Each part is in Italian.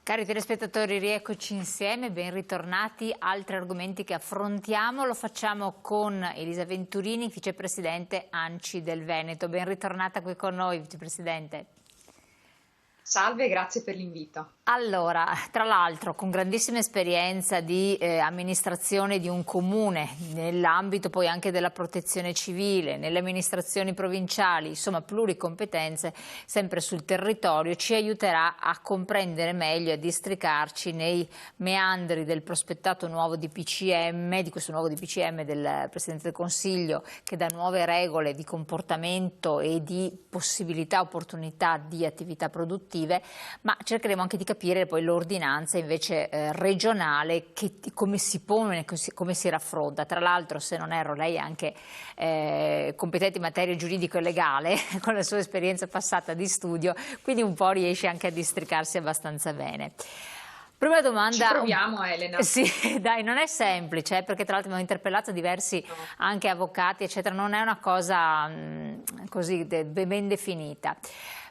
Cari telespettatori, rieccoci insieme, ben ritornati. Altri argomenti che affrontiamo lo facciamo con Elisa Venturini, vicepresidente ANCI del Veneto. Ben ritornata qui con noi, vicepresidente. Salve, grazie per l'invito. Allora, tra l'altro con grandissima esperienza di amministrazione di un comune, nell'ambito poi anche della protezione civile, nelle amministrazioni provinciali, insomma pluricompetenze sempre sul territorio, ci aiuterà a comprendere meglio e a districarci nei meandri del prospettato nuovo DPCM, di questo nuovo DPCM del Presidente del Consiglio, che dà nuove regole di comportamento e di possibilità, opportunità di attività produttive, ma cercheremo anche di capire poi l'ordinanza invece regionale, come si pone, come si raffronta. Tra l'altro, se non erro, lei è anche competente in materia giuridico e legale, con la sua esperienza passata di studio, quindi un po' riesce anche a districarsi abbastanza bene. Prima domanda. Ci proviamo, Elena. Sì, dai, non è semplice, perché tra l'altro abbiamo interpellato diversi anche avvocati, eccetera, non è una cosa così ben definita.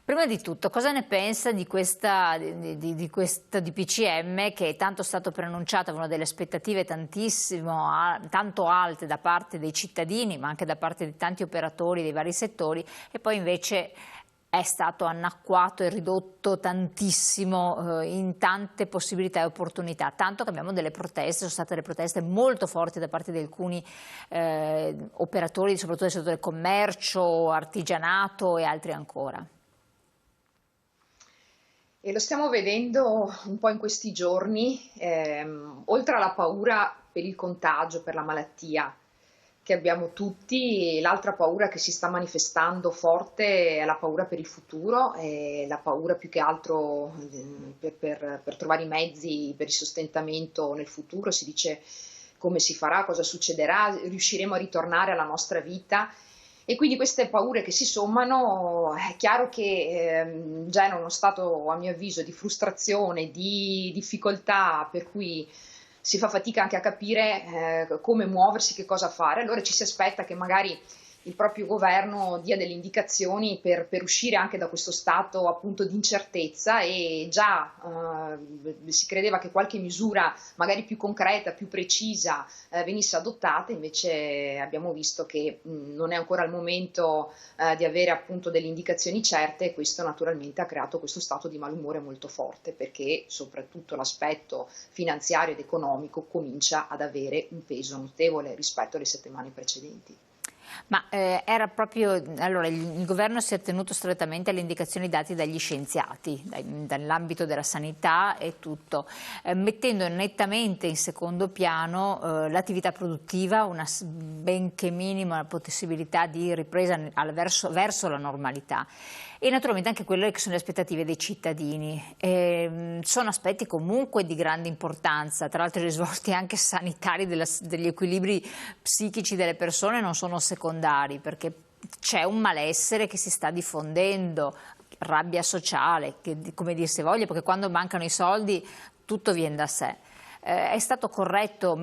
Prima di tutto, cosa ne pensa di questa DPCM che è tanto stato preannunciata, una delle aspettative tanto alte da parte dei cittadini, ma anche da parte di tanti operatori dei vari settori, e poi invece è stato annacquato e ridotto tantissimo in tante possibilità e opportunità, tanto che abbiamo delle proteste, sono state delle proteste molto forti da parte di alcuni operatori, soprattutto del settore del commercio, artigianato e altri ancora. E lo stiamo vedendo un po' in questi giorni, oltre alla paura per il contagio, per la malattia che abbiamo tutti, l'altra paura che si sta manifestando forte è la paura per il futuro, la paura più che altro per trovare i mezzi per il sostentamento nel futuro. Si dice come si farà, cosa succederà, riusciremo a ritornare alla nostra vita. E quindi queste paure che si sommano, è chiaro che generano uno stato, a mio avviso, di frustrazione, di difficoltà, per cui si fa fatica anche a capire come muoversi, che cosa fare. Allora ci si aspetta che magari il proprio governo dia delle indicazioni per uscire anche da questo stato appunto di incertezza, e già si credeva che qualche misura magari più concreta, più precisa venisse adottata, invece abbiamo visto che non è ancora il momento di avere appunto delle indicazioni certe, e questo naturalmente ha creato questo stato di malumore molto forte, perché soprattutto l'aspetto finanziario ed economico comincia ad avere un peso notevole rispetto alle settimane precedenti. Ma era proprio, allora il governo si è tenuto strettamente alle indicazioni date dagli scienziati, dall'ambito della sanità e tutto, mettendo nettamente in secondo piano l'attività produttiva, una benché minima possibilità di ripresa verso la normalità, e naturalmente anche quelle che sono le aspettative dei cittadini. Sono aspetti comunque di grande importanza, tra l'altro i risvolti anche sanitari degli equilibri psichici delle persone non sono secondari, perché c'è un malessere che si sta diffondendo, rabbia sociale, come dir si voglia, perché quando mancano i soldi tutto viene da sé. È stato corretto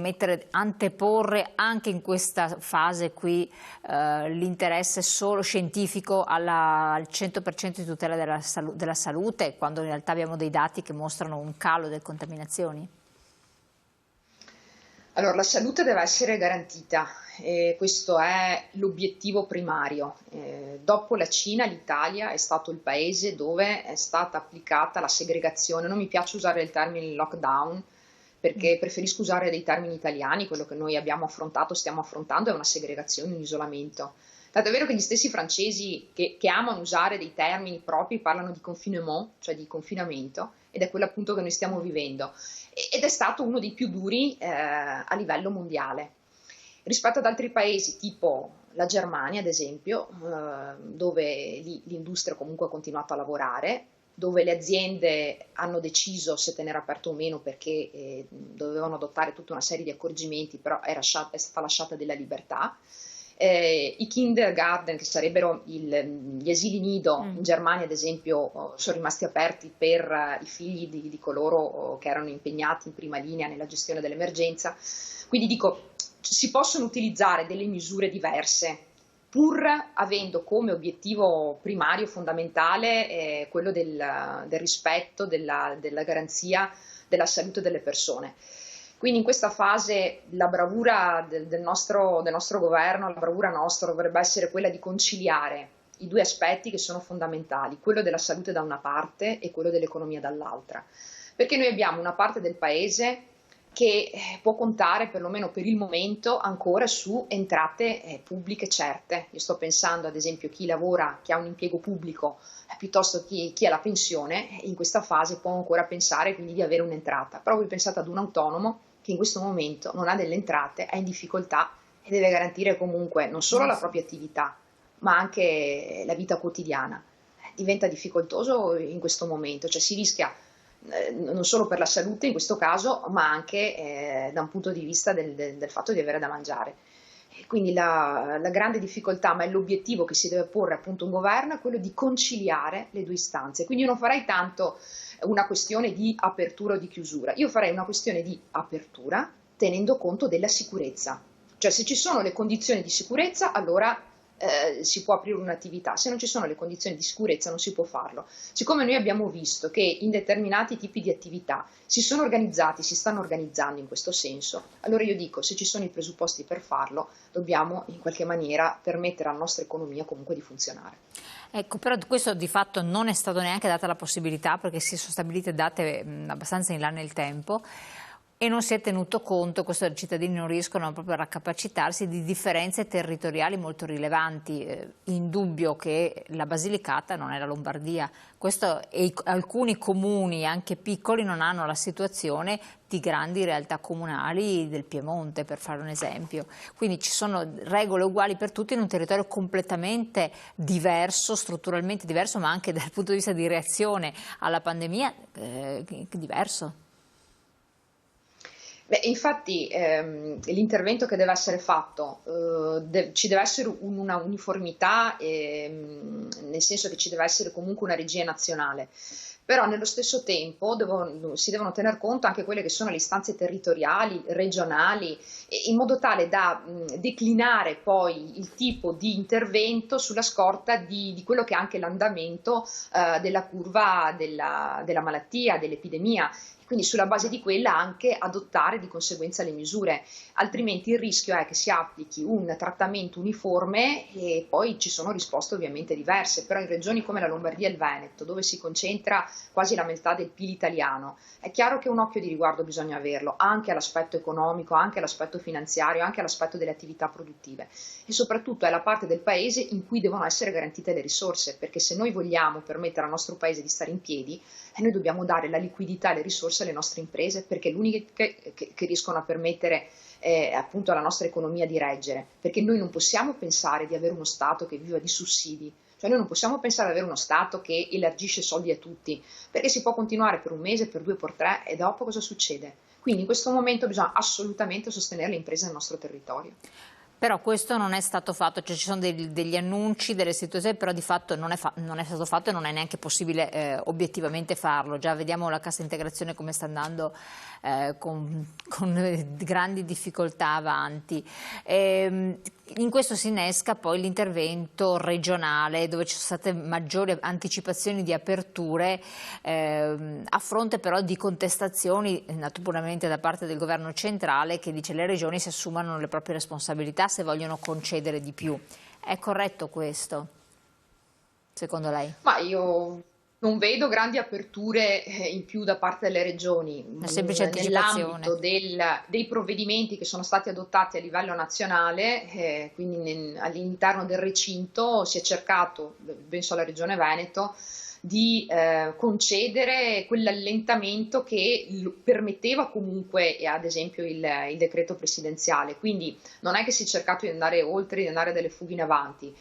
anteporre anche in questa fase qui l'interesse solo scientifico al 100% di tutela della salute, quando in realtà abbiamo dei dati che mostrano un calo delle contaminazioni? Allora, la salute deve essere garantita, e questo è l'obiettivo primario. Dopo la Cina, l'Italia è stato il paese dove è stata applicata la segregazione. Non mi piace usare il termine lockdown, perché preferisco usare dei termini italiani. Quello che noi abbiamo affrontato, stiamo affrontando, è una segregazione, un isolamento. Tanto è vero che gli stessi francesi che amano usare dei termini propri parlano di confinement, cioè di confinamento, ed è quello appunto che noi stiamo vivendo. Ed è stato uno dei più duri a livello mondiale. Rispetto ad altri paesi, tipo la Germania ad esempio, dove l'industria comunque ha continuato a lavorare, dove le aziende hanno deciso se tenere aperto o meno, perché dovevano adottare tutta una serie di accorgimenti, però è stata lasciata della libertà. I kindergarten, che sarebbero gli asili nido in Germania ad esempio, sono rimasti aperti per i figli di coloro che erano impegnati in prima linea nella gestione dell'emergenza. Quindi dico, si possono utilizzare delle misure diverse pur avendo come obiettivo primario fondamentale quello del rispetto, della garanzia della salute delle persone. Quindi in questa fase la bravura del nostro governo, la bravura nostra dovrebbe essere quella di conciliare i due aspetti che sono fondamentali, quello della salute da una parte e quello dell'economia dall'altra. Perché noi abbiamo una parte del paese che può contare, perlomeno per il momento, ancora su entrate pubbliche certe. Io sto pensando ad esempio a chi lavora, chi ha un impiego pubblico, piuttosto chi ha la pensione, in questa fase può ancora pensare quindi di avere un'entrata. Però voi pensate ad un autonomo che in questo momento non ha delle entrate, è in difficoltà e deve garantire comunque non solo la propria attività, ma anche la vita quotidiana. Diventa difficoltoso in questo momento, cioè si rischia non solo per la salute in questo caso, ma anche da un punto di vista del fatto di avere da mangiare. E quindi la grande difficoltà, ma è l'obiettivo che si deve porre appunto un governo, è quello di conciliare le due istanze. Quindi io non farei tanto una questione di apertura o di chiusura, io farei una questione di apertura tenendo conto della sicurezza. Cioè se ci sono le condizioni di sicurezza, allora si può aprire un'attività, se non ci sono le condizioni di sicurezza non si può farlo. Siccome noi abbiamo visto che in determinati tipi di attività si sono organizzati, si stanno organizzando in questo senso, allora io dico, se ci sono i presupposti per farlo, dobbiamo in qualche maniera permettere alla nostra economia comunque di funzionare. Ecco, però questo di fatto non è stato neanche data la possibilità, perché si sono stabilite date abbastanza in là nel tempo, e non si è tenuto conto, questo i cittadini non riescono proprio a raccapacitarsi, di differenze territoriali molto rilevanti. Indubbio che la Basilicata non è la Lombardia, questo, e alcuni comuni anche piccoli non hanno la situazione di grandi realtà comunali del Piemonte, per fare un esempio. Quindi ci sono regole uguali per tutti in un territorio completamente diverso, strutturalmente diverso, ma anche dal punto di vista di reazione alla pandemia diverso. Beh, infatti l'intervento che deve essere fatto, ci deve essere una uniformità, nel senso che ci deve essere comunque una regia nazionale, però nello stesso tempo si devono tener conto anche quelle che sono le istanze territoriali, regionali, in modo tale da declinare poi il tipo di intervento sulla scorta di quello che è anche l'andamento della curva della malattia, dell'epidemia. Quindi sulla base di quella anche adottare di conseguenza le misure, altrimenti il rischio è che si applichi un trattamento uniforme e poi ci sono risposte ovviamente diverse, però in regioni come la Lombardia e il Veneto, dove si concentra quasi la metà del PIL italiano, è chiaro che un occhio di riguardo bisogna averlo, anche all'aspetto economico, anche all'aspetto finanziario, anche all'aspetto delle attività produttive e soprattutto è la parte del paese in cui devono essere garantite le risorse, perché se noi vogliamo permettere al nostro paese di stare in piedi, noi dobbiamo dare la liquidità e le risorse alle nostre imprese, perché le uniche che riescono a permettere appunto alla nostra economia di reggere, perché noi non possiamo pensare di avere uno Stato che viva di sussidi, cioè noi non possiamo pensare di avere uno Stato che elargisce soldi a tutti, perché si può continuare per un mese, per due, per tre e dopo cosa succede? Quindi in questo momento bisogna assolutamente sostenere le imprese nel nostro territorio. Però questo non è stato fatto, cioè ci sono degli annunci, delle situazioni, però di fatto non è stato fatto e non è neanche possibile obiettivamente farlo. Già vediamo la cassa integrazione come sta andando con grandi difficoltà avanti. In questo si innesca poi l'intervento regionale, dove ci sono state maggiori anticipazioni di aperture a fronte però di contestazioni naturalmente da parte del governo centrale, che dice le regioni si assumano le proprie responsabilità se vogliono concedere di più. È corretto questo, secondo lei? Ma io non vedo grandi aperture in più da parte delle regioni. Una semplice anticipazione. Nell'ambito dei provvedimenti che sono stati adottati a livello nazionale, quindi all'interno del recinto si è cercato, penso alla Regione Veneto, di concedere quell'allentamento che permetteva comunque ad esempio il decreto presidenziale, quindi non è che si è cercato di andare oltre, di andare delle fughe in avanti.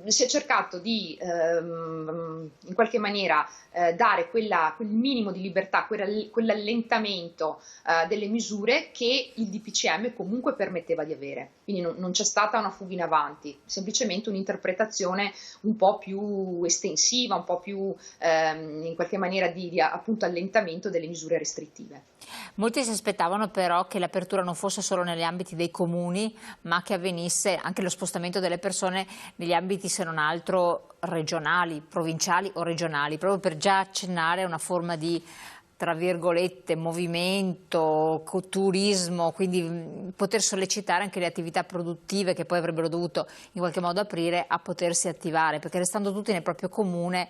si è cercato di in qualche maniera dare quel minimo di libertà, quell'allentamento delle misure che il DPCM comunque permetteva di avere. Quindi non c'è stata una fuga in avanti, semplicemente un'interpretazione un po' più estensiva, un po' più in qualche maniera di appunto allentamento delle misure restrittive. Molti si aspettavano però che l'apertura non fosse solo negli ambiti dei comuni, ma che avvenisse anche lo spostamento delle persone negli ambiti, se non altro, regionali, provinciali o regionali, proprio per già accennare a una forma di, tra virgolette, movimento, turismo, quindi poter sollecitare anche le attività produttive che poi avrebbero dovuto in qualche modo aprire a potersi attivare, perché restando tutti nel proprio comune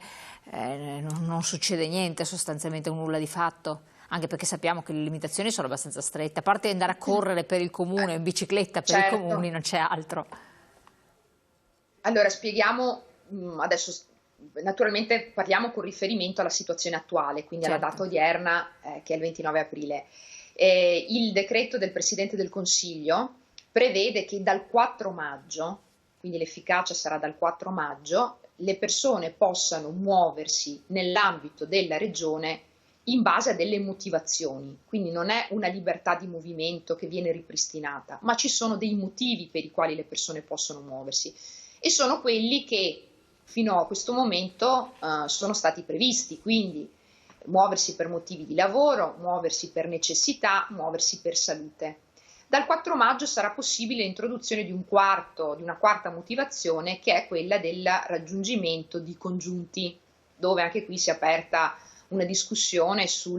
non succede niente, sostanzialmente un nulla di fatto. Anche perché sappiamo che le limitazioni sono abbastanza strette, a parte andare a correre per il comune, in bicicletta per i comuni, non c'è altro. Allora spieghiamo, adesso naturalmente parliamo con riferimento alla situazione attuale, quindi alla data odierna che è il 29 aprile. Il decreto del Presidente del Consiglio prevede che dal 4 maggio, quindi l'efficacia sarà dal 4 maggio, le persone possano muoversi nell'ambito della regione in base a delle motivazioni, quindi non è una libertà di movimento che viene ripristinata, ma ci sono dei motivi per i quali le persone possono muoversi e sono quelli che fino a questo momento sono stati previsti, quindi muoversi per motivi di lavoro, muoversi per necessità, muoversi per salute. Dal 4 maggio sarà possibile l'introduzione di una quarta motivazione, che è quella del raggiungimento di congiunti, dove anche qui si è aperta una discussione su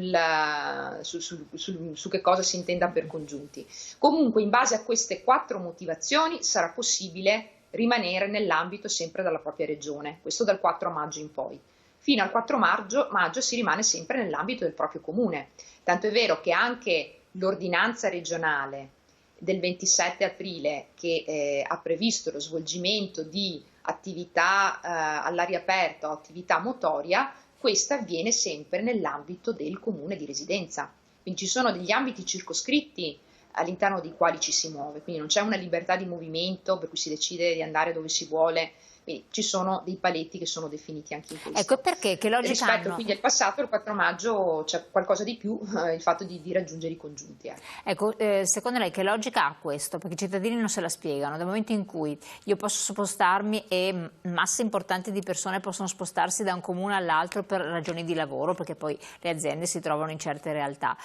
che cosa si intenda per congiunti. Comunque, in base a queste 4 motivazioni sarà possibile rimanere nell'ambito sempre della propria regione, questo dal 4 maggio in poi. Fino al 4 maggio si rimane sempre nell'ambito del proprio comune, tanto è vero che anche l'ordinanza regionale del 27 aprile che ha previsto lo svolgimento di attività all'aria aperta o attività motoria, questa avviene sempre nell'ambito del comune di residenza. Quindi ci sono degli ambiti circoscritti all'interno dei quali ci si muove, quindi non c'è una libertà di movimento per cui si decide di andare dove si vuole, quindi ci sono dei paletti che sono definiti anche in questo. Ecco, perché che logica rispetto hanno? Quindi al passato, il 4 maggio c'è qualcosa di più, il fatto di raggiungere i congiunti. Ecco, secondo lei che logica ha questo? Perché i cittadini non se la spiegano. Dal momento in cui io posso spostarmi e masse importanti di persone possono spostarsi da un comune all'altro per ragioni di lavoro, perché poi le aziende si trovano in certe realtà,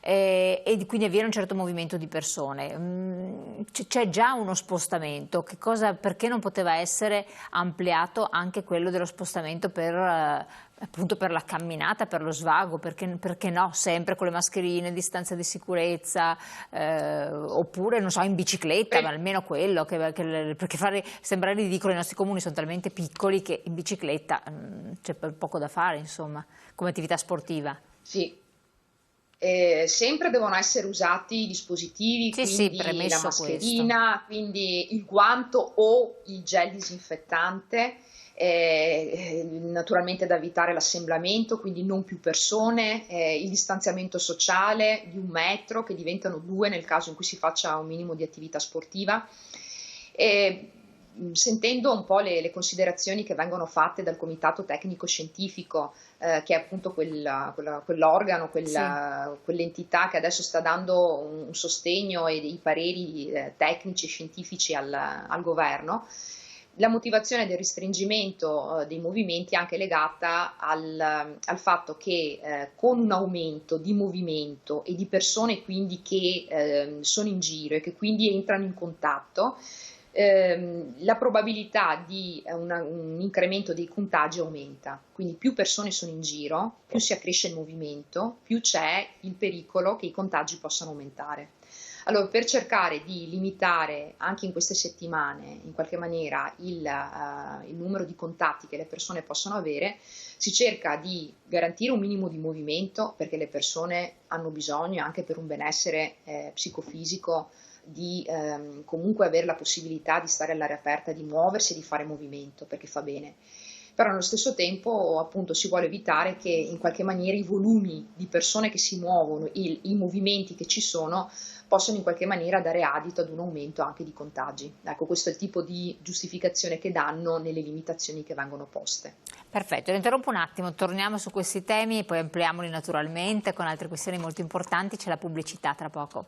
e quindi avviene un certo movimento di persone. C'è già uno spostamento, perché non poteva essere ampliato anche quello dello spostamento appunto per la camminata, per lo svago, perché no, sempre con le mascherine, distanza di sicurezza, oppure non so, in bicicletta, ma almeno quello, perché fare sembrare ridicolo, i nostri comuni sono talmente piccoli che in bicicletta c'è poco da fare, insomma, come attività sportiva. Sì. Sempre devono essere usati i dispositivi, quindi la mascherina, quindi il guanto o il gel disinfettante, naturalmente da evitare l'assemblamento, quindi non più persone, il distanziamento sociale di 1 metro che diventano 2 nel caso in cui si faccia un minimo di attività sportiva. Sentendo un po' le considerazioni che vengono fatte dal Comitato Tecnico Scientifico, che è appunto quell'organo, quell'entità che adesso sta dando un sostegno e dei pareri tecnici e scientifici al governo, la motivazione del restringimento dei movimenti è anche legata al fatto che con un aumento di movimento e di persone quindi che sono in giro e che quindi entrano in contatto, la probabilità di un incremento dei contagi aumenta, quindi più persone sono in giro, più si accresce il movimento, più c'è il pericolo che i contagi possano aumentare. Allora, per cercare di limitare anche in queste settimane, in qualche maniera, il numero di contatti che le persone possono avere, si cerca di garantire un minimo di movimento, perché le persone hanno bisogno, anche per un benessere psicofisico, di comunque avere la possibilità di stare all'aria aperta, di muoversi e di fare movimento, perché fa bene. però nello stesso tempo appunto si vuole evitare che in qualche maniera i volumi di persone che si muovono, i movimenti che ci sono, possono in qualche maniera dare adito ad un aumento anche di contagi. Ecco, questo è il tipo di giustificazione che danno nelle limitazioni che vengono poste. Perfetto, lo interrompo un attimo, torniamo su questi temi e poi ampliamoli naturalmente con altre questioni molto importanti, c'è la pubblicità tra poco.